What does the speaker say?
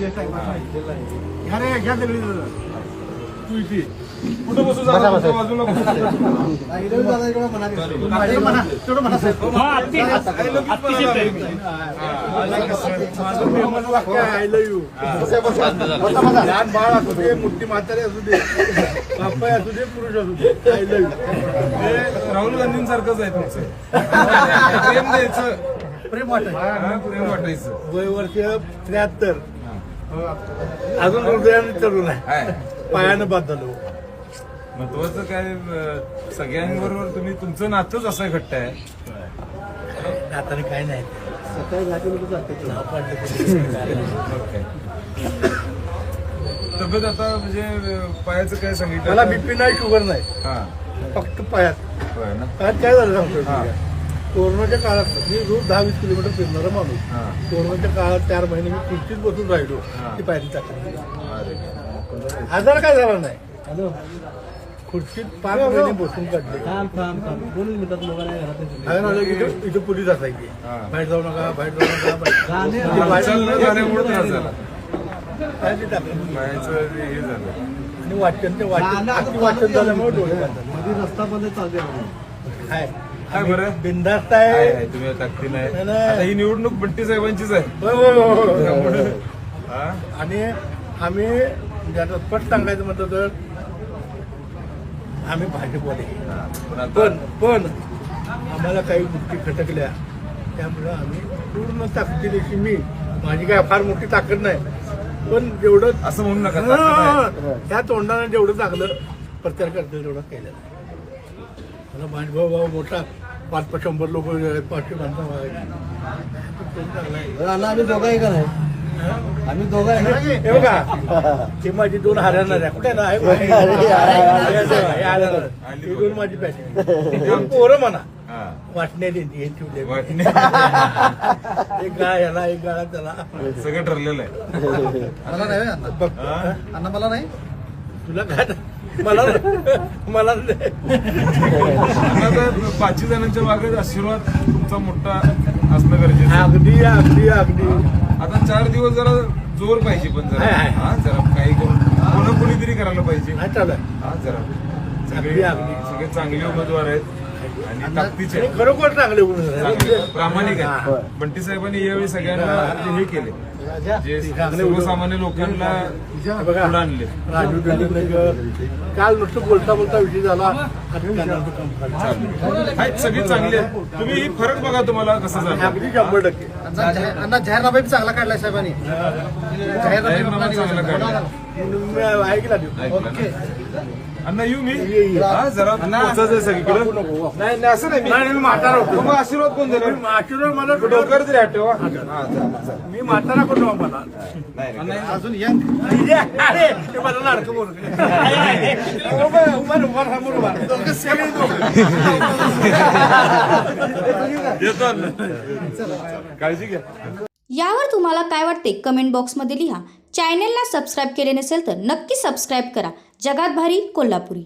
अरे घ्या तरी तू इथे कुठं बसू बाजूला लहान बाळ असू दे मोठी म्हातारे असू दे बापाय असू दे पुरुष असू दे आय लव्ह यू. राहुल गांधींसारखंच आहे तुमचं प्रेम द्यायचं प्रेम वाटायचं प्रेम वाटायचं वय वर्ष 73 अजून हृदयाने तरुण आहे पायानं बाद झालो. महत्वाचं काय सगळ्यांबरोबर तुम्ही तुमचं नातंच असं घट्ट आहे नाताने काय नाही सकाळी तब्येत आता म्हणजे पायाचं काय सांगितलं मला बीपी नाही शुगर नाही हा फक्त पायात होय ना पायात काय झालं सांगतो हा. कोरोनाच्या काळात मी रोज 10-20 किलोमीटर फिरणारा माणूस हा. कोरोनाच्या काळात 4 महिने मी खुर्चीत बसून राहिलो हा. ती पायरी टाकली अरे. आजार काय झाला नाही खुर्चीत 5 महिने बसून काढले इथं पोलीस असायची हा. बाहेर जाऊ नका बाहेर जाऊ नका हालचाल न झाल्यामुळे त्रास झाला पायरी टाकली पायाचं हे झालं आणि वाचन वाचन झाल्यामुळे डोळे बांधले रस्ता बंद चालते काय काय बरं बिंदास्त आहे आहे तुम्ही ताकदी नाही नाही, नाही. आता ही निवडणूक बंटी साहेबांचीच आहे होय, होय, होय, होय. त्यामुळे हा? आणि आम्ही ज्याचं स्पष्ट सांगायचं म्हटलं तर आम्ही भाजपवाले पण आता पण आम्हाला काही गोष्टी खटकल्या त्यामुळं आम्ही पूर्ण ताकदीनिशी मी माझी काय फार मोठी ताकद नाही पण जेवढं असं म्हणू नका ताकद आहे. त्या तोंडाने जेवढं चांगलं प्रचार करतो तेवढं केलं मला भाजभाव भाव मोठा 500 लोक 500 माणसं अण्णा आम्ही दोघं आहे का नाही आम्ही दोघं आहे ना हे बघा ते माझी 2 हरियाणा आहे कुठे ना हे 2 माझी पॅशन पोरं म्हणा हा. वाटण्यात हे ठेवले वाटणे एक गाळा याला एक गाळा त्याला सगळं ठरलेलं आहे मला नाही अण्णा बघ हा? अण्णा मला नाही तुला काय मला नाही. आता 5 जणांच्या मागे आशीर्वाद तुमचा मोठा असणं गरजेचं आहे. अगदी अगदी अगदी आता 4 दिवस जरा जोर पाहिजे पण जरा आहे. हा जरा काही करून कोणीतरी करायला पाहिजे नाही चालू हा जरा अगदी, सगळे अगदी. सगळे चांगले उमेदवार आहेत आणि ताकदीचे आहेत. खरोखर चांगले चांगले, प्रामाणिक हा. आहेत बंटी साहेबांनी यावेळी सगळ्यांना हे केले जे चांगले सर्वसामान्य लोकांना बघा पुढे आणले राजू नगर काल नुसतं बोलता बोलता विषय झाला आता कानाचं काम काढलं. आहेत सगळे चांगले आहेत. तुम्ही ही फरक बघा तुम्हाला कसं झालं अगदी 100%. अण्णा जाहीरनामा बी चांगला काढलाय साहेबांनी जाहीरनामा चांगला काढला. मी ऐकला देऊ. ओके अण्णा येऊ मी ये. हा जरा पोचायचं सगळीकडे नको, नको. नाही नाही, असं नाही नाही, मी म्हातारा होतो. मग आशीर्वाद कोण देणार आशीर्वाद मला डोकर तरी हटवा मी म्हातारा कोण मला अजून यंग अरे ते मला लाडकं बोल उभार समोर उभार येतो अण्णा. काळजी घ्या यावर तुम्हाला काय वाटते कमेंट बॉक्समध्ये लिहा. चॅनेलला सबस्क्राईब केले नसेल तर नक्की सबस्क्राईब करा. जगात भारी कोल्हापुरी.